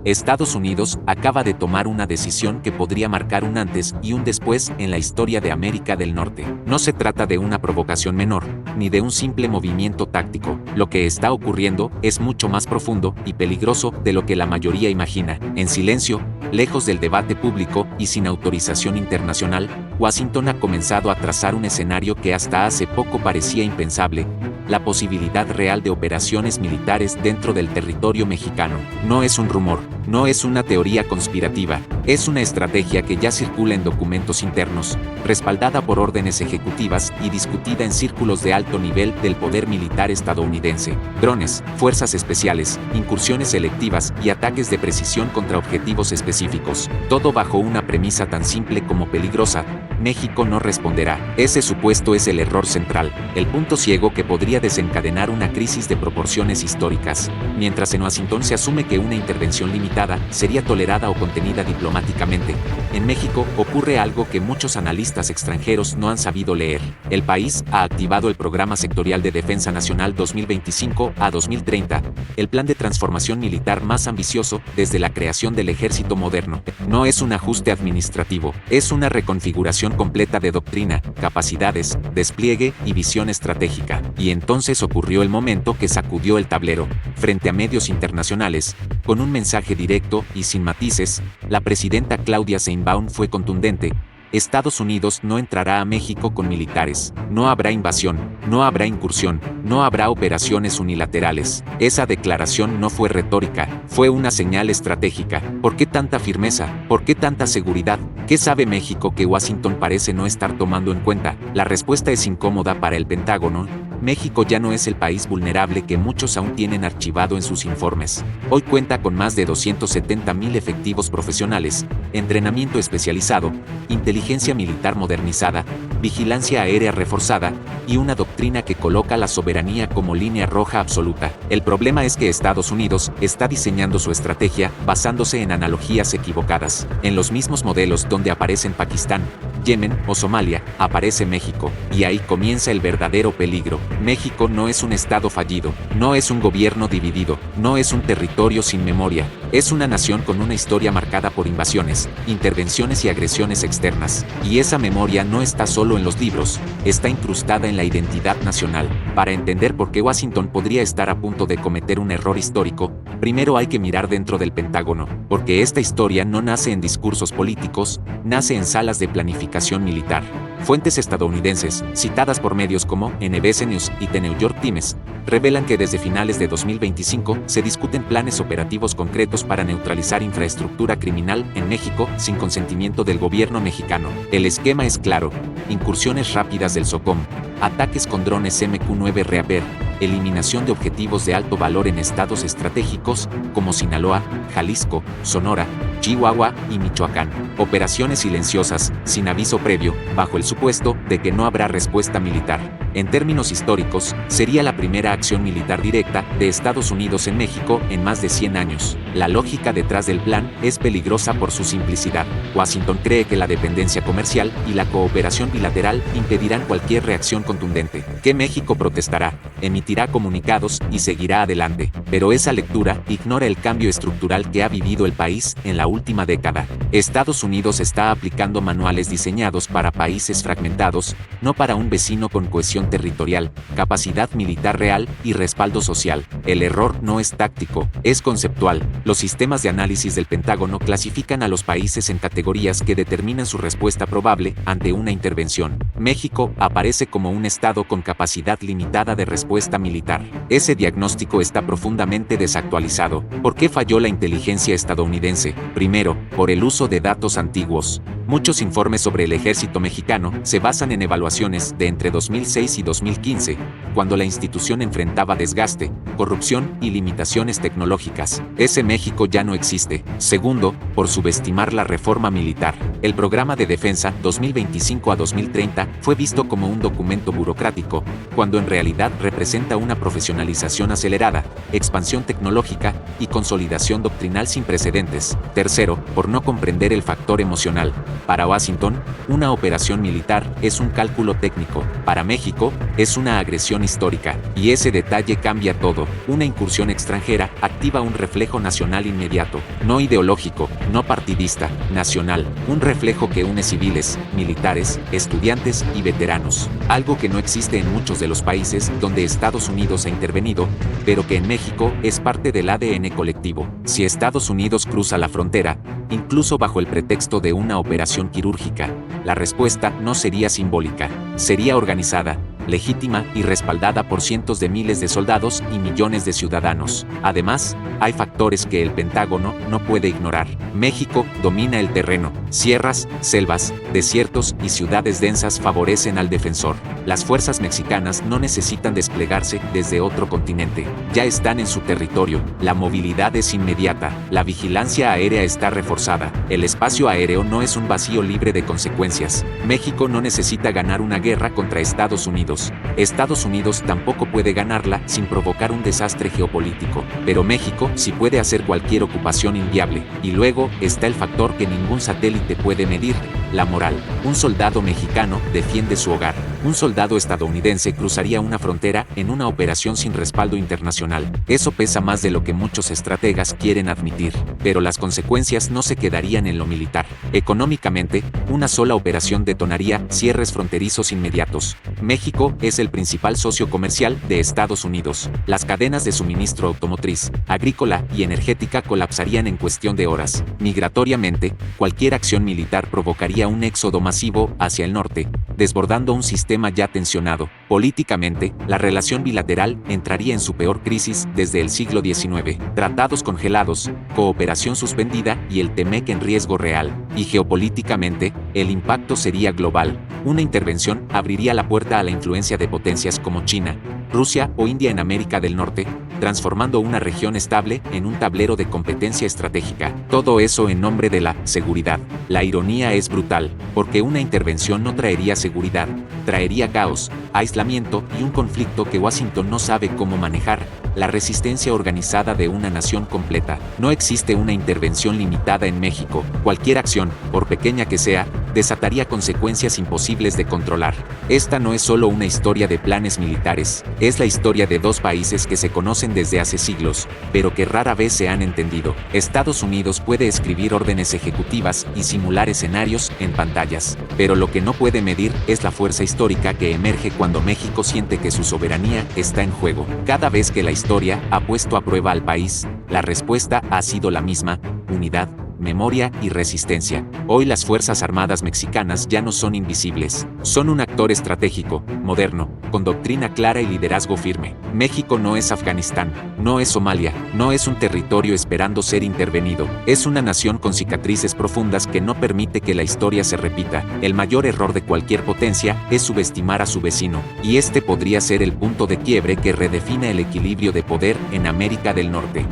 Estados Unidos acaba de tomar una decisión que podría marcar un antes y un después en la historia de América del Norte. No se trata de una provocación menor, ni de un simple movimiento táctico. Lo que está ocurriendo es mucho más profundo y peligroso de lo que la mayoría imagina. En silencio, lejos del debate público y sin autorización internacional, Washington ha comenzado a trazar un escenario que hasta hace poco parecía impensable: la posibilidad real de operaciones militares dentro del territorio mexicano. No es un rumor, no es una teoría conspirativa, es una estrategia que ya circula en documentos internos, respaldada por órdenes ejecutivas y discutida en círculos de alto nivel del poder militar estadounidense. Drones, fuerzas especiales, incursiones selectivas y ataques de precisión contra objetivos específicos, todo bajo una premisa tan simple como peligrosa: México no responderá. Ese supuesto es el error central, el punto ciego que podría desencadenar una crisis de proporciones históricas. Mientras en Washington se asume que una intervención limitada sería tolerada o contenida diplomáticamente, en México ocurre algo que muchos analistas extranjeros no han sabido leer. El país ha activado el Programa Sectorial de Defensa Nacional 2025 a 2030, el plan de transformación militar más ambicioso desde la creación del ejército moderno. No es un ajuste administrativo, es una reconfiguración completa de doctrina, capacidades, despliegue y visión estratégica. Y entonces ocurrió el momento que sacudió el tablero. Frente a medios internacionales, con un mensaje directo y sin matices, la presidenta Claudia Sheinbaum fue contundente: Estados Unidos no entrará a México con militares, no habrá invasión, no habrá incursión, no habrá operaciones unilaterales. Esa declaración no fue retórica, fue una señal estratégica. ¿Por qué tanta firmeza? ¿Por qué tanta seguridad? ¿Qué sabe México que Washington parece no estar tomando en cuenta? La respuesta es incómoda para el Pentágono. México ya no es el país vulnerable que muchos aún tienen archivado en sus informes. Hoy cuenta con más de 270,000 efectivos profesionales, entrenamiento especializado, inteligencia militar modernizada, vigilancia aérea reforzada y una doctrina que coloca la soberanía como línea roja absoluta. El problema es que Estados Unidos está diseñando su estrategia basándose en analogías equivocadas. En los mismos modelos donde aparecen Pakistán, Yemen o Somalia, aparece México, y ahí comienza el verdadero peligro. México no es un estado fallido, no es un gobierno dividido, no es un territorio sin memoria, es una nación con una historia marcada por invasiones, intervenciones y agresiones externas, y esa memoria no está solo en los libros, está incrustada en la identidad nacional. Para entender por qué Washington podría estar a punto de cometer un error histórico, primero hay que mirar dentro del Pentágono, porque esta historia no nace en discursos políticos, nace en salas de planificación militar. Fuentes estadounidenses, citadas por medios como NBC News y The New York Times, revelan que desde finales de 2025 se discuten planes operativos concretos para neutralizar infraestructura criminal en México sin consentimiento del gobierno mexicano. El esquema es claro: incursiones rápidas del SOCOM, ataques con drones MQ-9 Reaper, eliminación de objetivos de alto valor en estados estratégicos como Sinaloa, Jalisco, Sonora, Chihuahua y Michoacán. Operaciones silenciosas, sin aviso previo, bajo el supuesto de que no habrá respuesta militar. En términos históricos, sería la primera acción militar directa de Estados Unidos en México en más de 100 años. La lógica detrás del plan es peligrosa por su simplicidad. Washington cree que la dependencia comercial y la cooperación bilateral impedirán cualquier reacción contundente, que México protestará, emitirá comunicados y seguirá adelante. Pero esa lectura ignora el cambio estructural que ha vivido el país en la última década. Estados Unidos está aplicando manuales diseñados para países fragmentados, no para un vecino con cohesión territorial, capacidad militar real y respaldo social. El error no es táctico, es conceptual. Los sistemas de análisis del Pentágono clasifican a los países en categorías que determinan su respuesta probable ante una intervención. México aparece como un estado con capacidad limitada de respuesta militar. Ese diagnóstico está profundamente desactualizado. ¿Por qué falló la inteligencia estadounidense? Primero, por el uso de datos antiguos. Muchos informes sobre el ejército mexicano se basan en evaluaciones de entre 2006 y 2015, cuando la institución enfrentaba desgaste, corrupción y limitaciones tecnológicas. Ese México ya no existe. Segundo, por subestimar la reforma militar. El programa de defensa 2025 a 2030 fue visto como un documento burocrático, cuando en realidad representa una profesionalización acelerada, expansión tecnológica y consolidación doctrinal sin precedentes. Tercero, por no comprender el factor emocional. Para Washington, una operación militar es un cálculo técnico. Para México, es una agresión histórica. Y ese detalle cambia todo. Una incursión extranjera activa un reflejo nacional inmediato. No ideológico, no partidista, nacional. Un reflejo que une civiles, militares, estudiantes y veteranos. Algo que no existe en muchos de los países donde Estados Unidos ha intervenido, pero que en México es parte del ADN colectivo. Si Estados Unidos cruza la frontera, incluso bajo el pretexto de una operación quirúrgica, la respuesta no sería simbólica, sería organizada, legítima y respaldada por cientos de miles de soldados y millones de ciudadanos. Además, hay factores que el Pentágono no puede ignorar. México domina el terreno. Sierras, selvas, desiertos y ciudades densas favorecen al defensor. Las fuerzas mexicanas no necesitan desplegarse desde otro continente. Ya están en su territorio. La movilidad es inmediata. La vigilancia aérea está reforzada. El espacio aéreo no es un vacío libre de consecuencias. México no necesita ganar una guerra contra Estados Unidos. Estados Unidos tampoco puede ganarla sin provocar un desastre geopolítico, pero México sí puede hacer cualquier ocupación inviable. Y luego está el factor que ningún satélite puede medir: la moral. Un soldado mexicano defiende su hogar. Un soldado estadounidense cruzaría una frontera en una operación sin respaldo internacional. Eso pesa más de lo que muchos estrategas quieren admitir, pero las consecuencias no se quedarían en lo militar. Económicamente, una sola operación detonaría cierres fronterizos inmediatos. México es el principal socio comercial de Estados Unidos. Las cadenas de suministro automotriz, agrícola y energética colapsarían en cuestión de horas. Migratoriamente, cualquier acción militar provocaría un éxodo masivo hacia el norte, desbordando un sistema ya tensionado. Políticamente, la relación bilateral entraría en su peor crisis desde el siglo XIX. Tratados congelados, cooperación suspendida y el TEMEC en riesgo real. Y geopolíticamente, el impacto sería global. Una intervención abriría la puerta a la influencia de potencias como China, Rusia o India en América del Norte, transformando una región estable en un tablero de competencia estratégica. Todo eso en nombre de la seguridad. La ironía es brutal, porque una intervención no traería seguridad, traería caos, aislamiento y un conflicto que Washington no sabe cómo manejar: la resistencia organizada de una nación completa. No existe una intervención limitada en México. Cualquier acción, por pequeña que sea, desataría consecuencias imposibles de controlar. Esta no es solo una historia de planes militares, es la historia de dos países que se conocen desde hace siglos, pero que rara vez se han entendido. Estados Unidos puede escribir órdenes ejecutivas y simular escenarios en pantallas, pero lo que no puede medir es la fuerza histórica que emerge cuando México siente que su soberanía está en juego. Cada vez que la historia ha puesto a prueba al país, la respuesta ha sido la misma: unidad, memoria y resistencia. Hoy las Fuerzas Armadas mexicanas ya no son invisibles. Son un actor estratégico, moderno, con doctrina clara y liderazgo firme. México no es Afganistán, no es Somalia, no es un territorio esperando ser intervenido. Es una nación con cicatrices profundas que no permite que la historia se repita. El mayor error de cualquier potencia es subestimar a su vecino, y este podría ser el punto de quiebre que redefina el equilibrio de poder en América del Norte.